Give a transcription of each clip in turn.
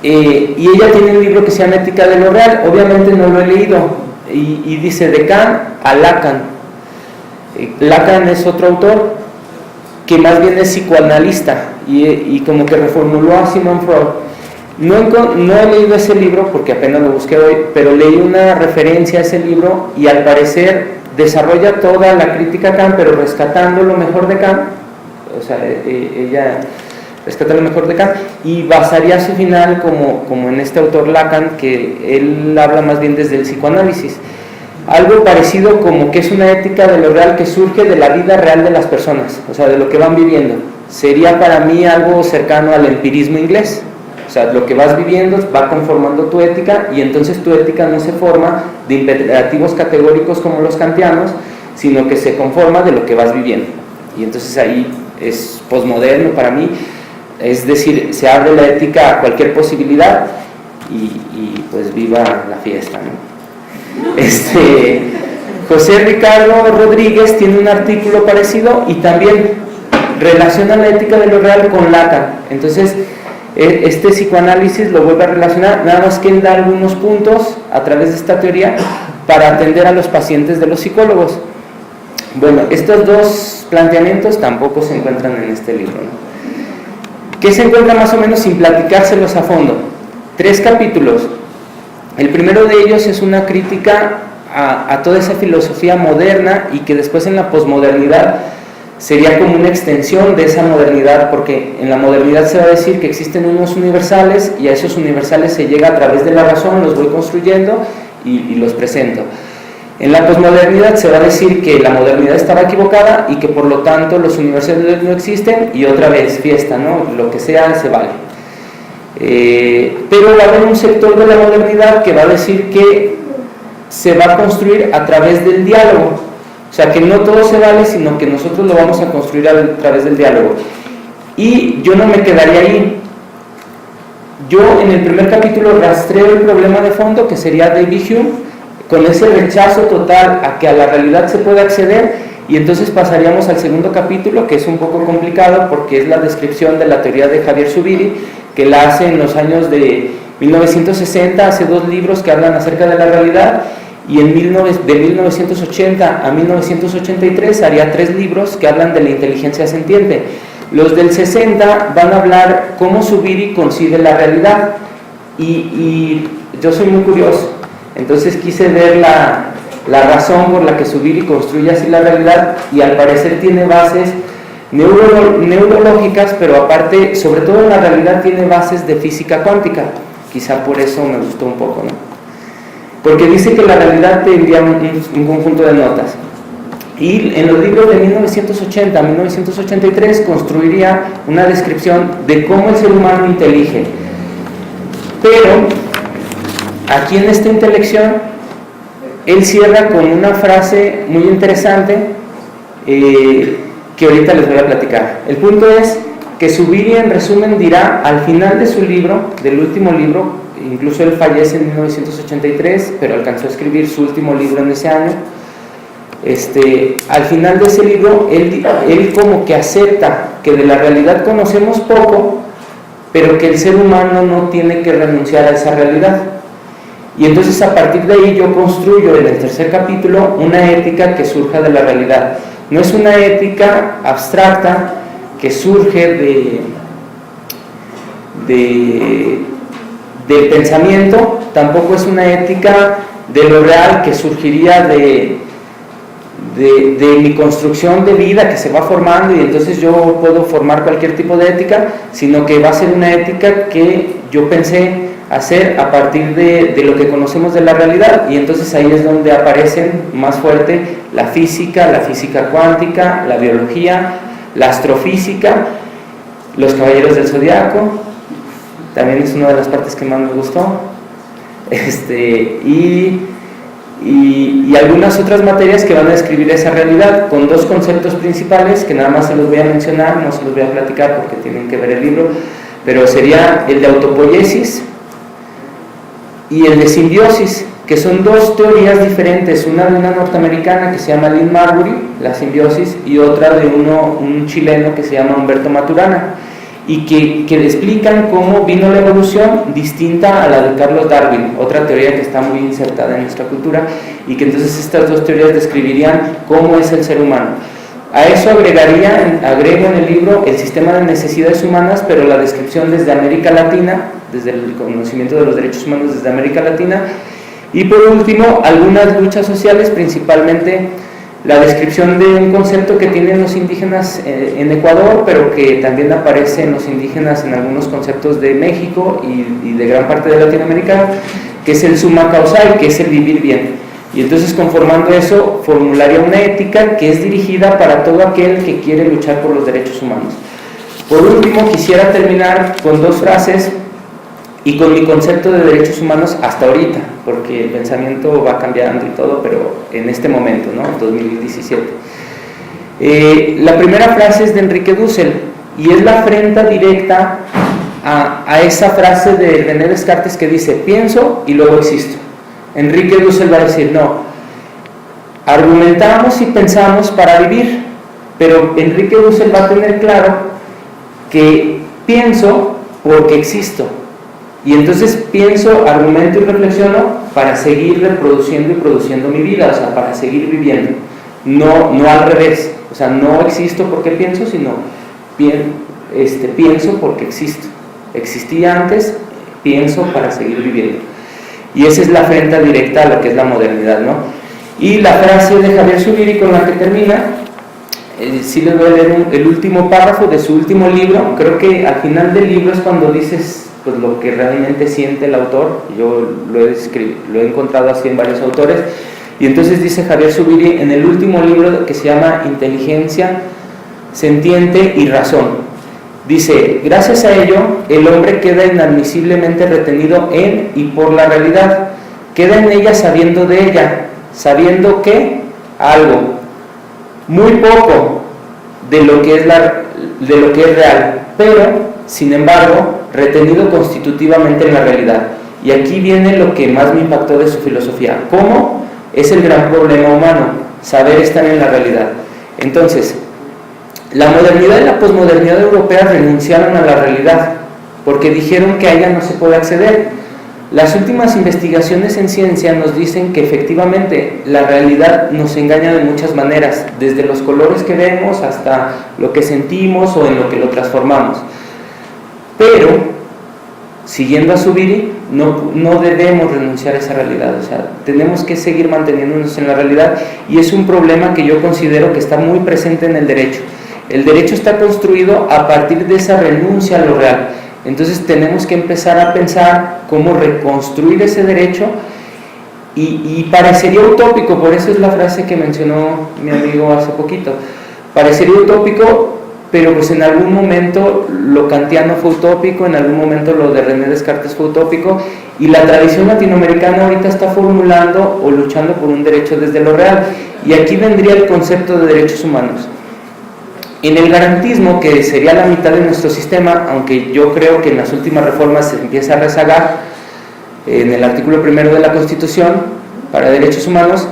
y ella tiene un libro que se llama Ética de lo Real. Obviamente no lo he leído, y dice de Kant a Lacan. Lacan es otro autor que más bien es psicoanalista, y como que reformuló a Sigmund Freud. No he leído ese libro porque apenas lo busqué hoy, pero leí una referencia a ese libro, y al parecer desarrolla toda la crítica a Kant, pero rescatando lo mejor de Kant. O sea, ella rescata lo mejor de Kant, y basaría su final como en este autor Lacan, que él habla más bien desde el psicoanálisis. Algo parecido como que es una ética de lo real que surge de la vida real de las personas, o sea, de lo que van viviendo. Sería para mí algo cercano al empirismo inglés. O sea, lo que vas viviendo va conformando tu ética, y entonces tu ética no se forma de imperativos categóricos como los kantianos, sino que se conforma de lo que vas viviendo. Y entonces ahí es posmoderno para mí, es decir, se abre la ética a cualquier posibilidad, y pues viva la fiesta, ¿no? José Ricardo Rodríguez tiene un artículo parecido, y también relaciona la ética de lo real con Lacan. Entonces este psicoanálisis lo vuelve a relacionar, nada más que él da algunos puntos a través de esta teoría para atender a los pacientes de los psicólogos. Bueno, estos dos planteamientos tampoco se encuentran en este libro, ¿no? ¿Qué se encuentra más o menos sin platicárselos a fondo? 3 capítulos. El primero de ellos es una crítica a toda esa filosofía moderna, y que después en la posmodernidad sería como una extensión de esa modernidad, porque en la modernidad se va a decir que existen unos universales, y a esos universales se llega a través de la razón, los voy construyendo y los presento. En la posmodernidad se va a decir que la modernidad estaba equivocada, y que por lo tanto los universales no existen, y otra vez fiesta, ¿no? Lo que sea se vale. Pero va a haber un sector de la modernidad que va a decir que se va a construir a través del diálogo. O sea, que no todo se vale, sino que nosotros lo vamos a construir a través del diálogo. Y yo no me quedaría ahí. Yo en el primer capítulo rastreo el problema de fondo, que sería David Hume, con ese rechazo total a que a la realidad se puede acceder, y entonces pasaríamos al segundo capítulo, que es un poco complicado porque es la descripción de la teoría de Javier Zubiri, que la hace en los años de 1960, hace 2 libros que hablan acerca de la realidad, y de 1980 a 1983 haría 3 libros que hablan de la inteligencia sentiente. Los del 60 van a hablar cómo Zubiri concibe la realidad, y yo soy muy curioso, entonces quise ver la razón por la que Zubiri construye así la realidad, y al parecer tiene bases neurológicas, pero aparte, sobre todo en la realidad, tiene bases de física cuántica. Quizá por eso me gustó un poco, ¿no? Porque dice que la realidad tendría un conjunto de notas, y en los libros de 1980 a 1983 construiría una descripción de cómo el ser humano intelige. Pero aquí en esta intelección él cierra con una frase muy interesante, que ahorita les voy a platicar. El punto es que Zubiri, en resumen, dirá al final de su libro, del último libro, incluso él fallece en 1983, pero alcanzó a escribir su último libro en ese año. Al final de ese libro, él como que acepta que de la realidad conocemos poco, pero que el ser humano no tiene que renunciar a esa realidad. Y entonces a partir de ahí yo construyo en el tercer capítulo una ética que surja de la realidad. No es una ética abstracta que surge del pensamiento, tampoco es una ética de lo real que surgiría de mi construcción de vida que se va formando, y entonces yo puedo formar cualquier tipo de ética, sino que va a ser una ética que yo pensé hacer a partir de lo que conocemos de la realidad, y entonces ahí es donde aparecen más fuerte la física cuántica, la biología, la astrofísica, los caballeros del zodiaco, también es una de las partes que más me gustó, y algunas otras materias que van a describir esa realidad, con 2 conceptos principales que nada más se los voy a mencionar, no se los voy a platicar porque tienen que ver el libro, pero sería el de autopoiesis y el de simbiosis, que son 2 teorías diferentes, una de una norteamericana que se llama Lynn Marbury, la simbiosis, y otra de un chileno que se llama Humberto Maturana. y que explican cómo vino la evolución distinta a la de Carlos Darwin, otra teoría que está muy insertada en nuestra cultura, y que entonces estas dos teorías describirían cómo es el ser humano. A eso agrego en el libro el sistema de necesidades humanas, pero la descripción desde América Latina, desde el conocimiento de los derechos humanos desde América Latina, y por último, algunas luchas sociales, principalmente la descripción de un concepto que tienen los indígenas en Ecuador, pero que también aparece en los indígenas en algunos conceptos de México y de gran parte de Latinoamérica, que es el summa causal, que es el vivir bien. Y entonces, conformando eso, formularía una ética que es dirigida para todo aquel que quiere luchar por los derechos humanos. Por último, quisiera terminar con dos frases y con mi concepto de derechos humanos hasta ahorita, porque el pensamiento va cambiando y todo, pero en este momento, ¿no? 2017. La primera frase es de Enrique Dussel, y es la afrenta directa a esa frase de René Descartes que dice, pienso y luego existo. Enrique Dussel va a decir, no, argumentamos y pensamos para vivir, pero Enrique Dussel va a tener claro que pienso porque existo, y entonces pienso, argumento y reflexiono para seguir reproduciendo y produciendo mi vida, o sea, para seguir viviendo, no al revés, o sea, no existo porque pienso, sino pienso porque existo, existía antes, pienso para seguir viviendo. Y esa es la afrenta directa a lo que es la modernidad, ¿no? Y la frase de Javier Zubiri con la que termina, sí les voy a leer el último párrafo de su último libro. Creo que al final del libro es cuando dices pues, lo que realmente siente el autor. Yo lo he encontrado así en varios autores. Y entonces dice Javier Zubiri en el último libro que se llama Inteligencia, Sentiente y Razón. Dice, gracias a ello, el hombre queda inadmisiblemente retenido en y por la realidad, queda en ella sabiendo de ella, sabiendo que algo, muy poco de lo que es real, pero, sin embargo, retenido constitutivamente en la realidad. Y aquí viene lo que más me impactó de su filosofía. ¿Cómo? Es el gran problema humano, saber estar en la realidad. Entonces, la modernidad y la posmodernidad europea renunciaron a la realidad porque dijeron que a ella no se puede acceder. Las últimas investigaciones en ciencia nos dicen que efectivamente la realidad nos engaña de muchas maneras, desde los colores que vemos hasta lo que sentimos o en lo que lo transformamos. Pero, siguiendo a Zubiri, no debemos renunciar a esa realidad, o sea, tenemos que seguir manteniéndonos en la realidad, y es un problema que yo considero que está muy presente en el derecho. El derecho está construido a partir de esa renuncia a lo real. Entonces tenemos que empezar a pensar cómo reconstruir ese derecho, y parecería utópico, por eso es la frase que mencionó mi amigo hace poquito. Parecería utópico, pero pues en algún momento lo kantiano fue utópico, en algún momento lo de René Descartes fue utópico, y la tradición latinoamericana ahorita está formulando o luchando por un derecho desde lo real. Y aquí vendría el concepto de derechos humanos. En el garantismo, que sería la mitad de nuestro sistema, aunque yo creo que en las últimas reformas se empieza a rezagar, en el artículo 1 de la Constitución para derechos humanos,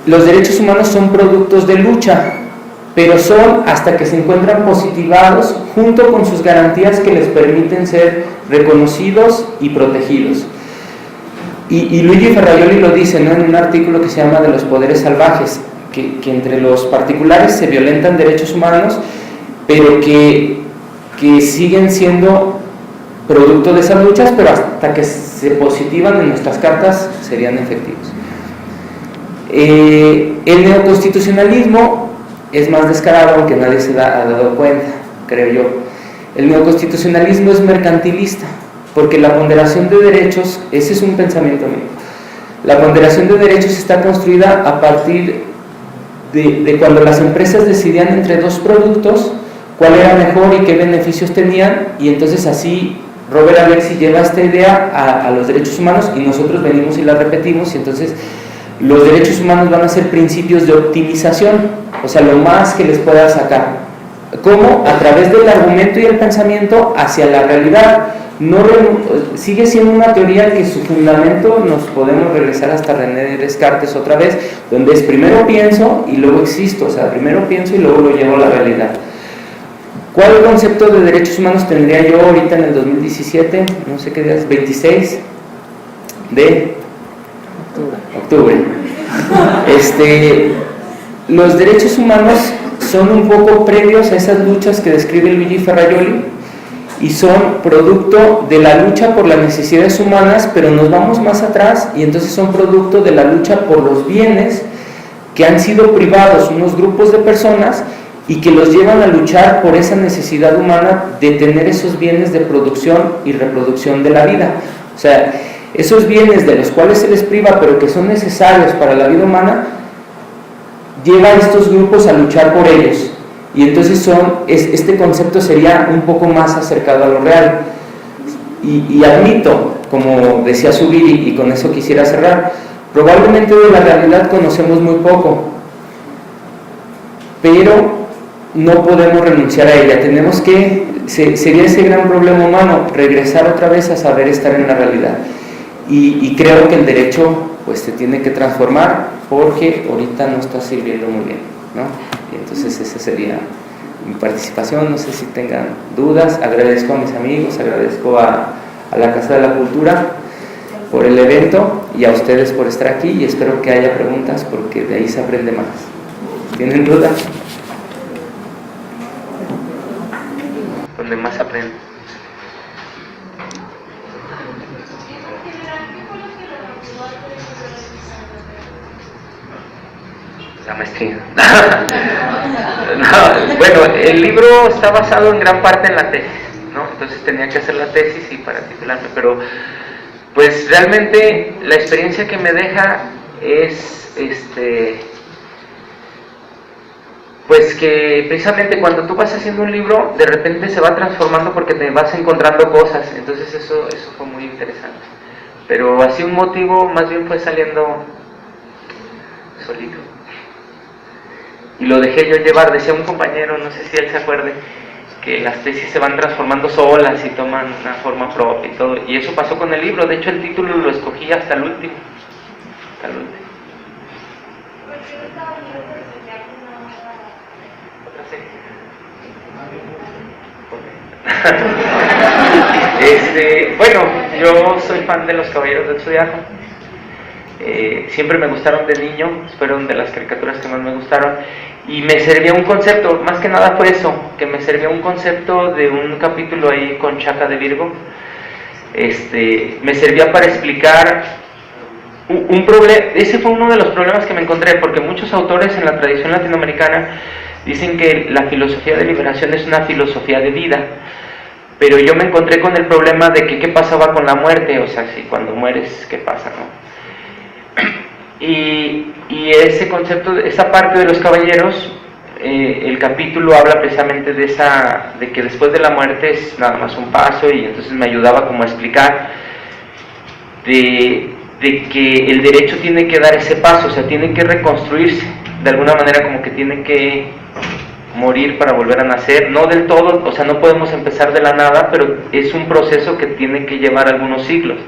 los derechos humanos son productos de lucha, pero son hasta que se encuentran positivados junto con sus garantías que les permiten ser reconocidos y protegidos. Y Luigi Ferrajoli lo dice, ¿no?, en un artículo que se llama De los poderes salvajes, que entre los particulares se violentan derechos humanos, pero que siguen siendo producto de esas luchas, pero hasta que se positivan en nuestras cartas serían efectivos. El neoconstitucionalismo es más descarado, aunque nadie se ha dado cuenta, creo yo. El neoconstitucionalismo es mercantilista, porque la ponderación de derechos, ese es un pensamiento mío, la ponderación de derechos está construida a partir de cuando las empresas decidían entre dos productos cuál era mejor y qué beneficios tenían, y entonces así Robert Alexy lleva esta idea a los derechos humanos, y nosotros venimos y la repetimos, y entonces los derechos humanos van a ser principios de optimización, o sea, lo más que les pueda sacar. ¿Cómo? A través del argumento y el pensamiento hacia la realidad. Sigue siendo una teoría que su fundamento nos podemos regresar hasta René Descartes otra vez, donde es primero pienso y luego existo, o sea, primero pienso y luego lo llevo a la realidad. ¿Cuál concepto de derechos humanos tendría yo ahorita en el 2017? No sé qué día es, 26 de octubre. Los derechos humanos son un poco previos a esas luchas que describe Luigi Ferrajoli y son producto de la lucha por las necesidades humanas, pero nos vamos más atrás y entonces son producto de la lucha por los bienes que han sido privados unos grupos de personas y que los llevan a luchar por esa necesidad humana de tener esos bienes de producción y reproducción de la vida. O sea, esos bienes de los cuales se les priva pero que son necesarios para la vida humana, lleva a estos grupos a luchar por ellos. Y entonces este concepto sería un poco más acercado a lo real. Y admito, como decía Zubiri, y con eso quisiera cerrar, probablemente de la realidad conocemos muy poco, pero no podemos renunciar a ella. Tenemos que, sería ese gran problema humano, regresar otra vez a saber estar en la realidad. Y creo que el derecho pues se tiene que transformar porque ahorita no está sirviendo muy bien, ¿no? Y entonces esa sería mi participación. No sé si tengan dudas. Agradezco a mis amigos, agradezco a la Casa de la Cultura por el evento y a ustedes por estar aquí, y espero que haya preguntas porque de ahí se aprende más. ¿Tienen dudas? Donde más aprende. La maestría. No, bueno, el libro está basado en gran parte en la tesis, ¿no? Entonces tenía que hacer la tesis y para titularme, pero pues realmente la experiencia que me deja es pues que precisamente cuando tú vas haciendo un libro, de repente se va transformando porque te vas encontrando cosas. Entonces eso fue muy interesante. Pero así un motivo más bien fue saliendo solito. Y lo dejé yo llevar. Decía un compañero, no sé si él se acuerde, que las tesis se van transformando solas y toman una forma propia y todo. Y eso pasó con el libro. De hecho el título lo escogí hasta el último. Hasta el último. Bueno, yo soy fan de los Caballeros del Zodiaco. Siempre me gustaron de niño, fueron de las caricaturas que más me gustaron, y me servía un concepto, más que nada fue eso, que me servía un concepto de un capítulo ahí con Chaka de Virgo. Me servía para explicar un problema. Ese fue uno de los problemas que me encontré, porque muchos autores en la tradición latinoamericana dicen que la filosofía de liberación es una filosofía de vida, pero yo me encontré con el problema de que qué pasaba con la muerte, o sea, si cuando mueres, ¿qué pasa, no? Y ese concepto, esa parte de los caballeros, el capítulo habla precisamente de que después de la muerte es nada más un paso, y entonces me ayudaba como a explicar de que el derecho tiene que dar ese paso, o sea, tiene que reconstruirse, de alguna manera como que tiene que morir para volver a nacer, no del todo, o sea, no podemos empezar de la nada, pero es un proceso que tiene que llevar algunos siglos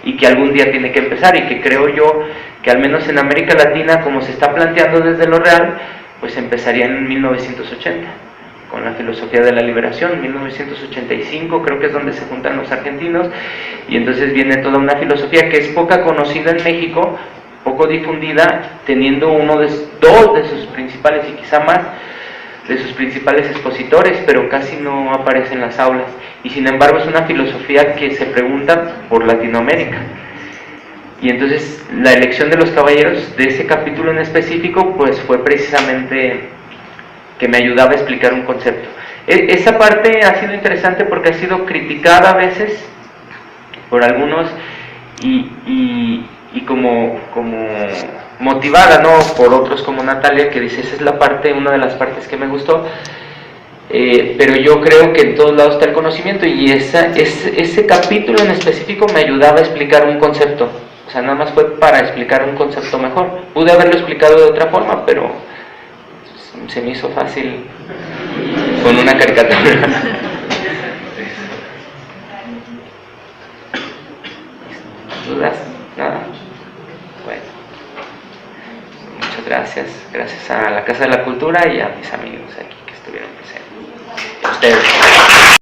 y que algún día tiene que empezar, y que creo yo que al menos en América Latina, como se está planteando desde lo real, pues empezaría en 1980 con la filosofía de la liberación. 1985 creo que es donde se juntan los argentinos, y entonces viene toda una filosofía que es poca conocida en México, poco difundida, teniendo dos de sus principales, y quizá más, de sus principales expositores, pero casi no aparece en las aulas, y sin embargo es una filosofía que se pregunta por Latinoamérica. Y entonces la elección de los caballeros, de ese capítulo en específico, pues fue precisamente que me ayudaba a explicar un concepto. Esa parte ha sido interesante porque ha sido criticada a veces por algunos y como motivada, ¿no?, por otros como Natalia, que dice, esa es una de las partes que me gustó, pero yo creo que en todos lados está el conocimiento, y ese capítulo en específico me ayudaba a explicar un concepto, o sea, nada más fue para explicar un concepto mejor. Pude haberlo explicado de otra forma, pero se me hizo fácil con una caricatura. ¿Dudas? ¿Nada? Bueno, muchas gracias. Gracias a la Casa de la Cultura y a mis amigos aquí que estuvieron presentes. ustedes.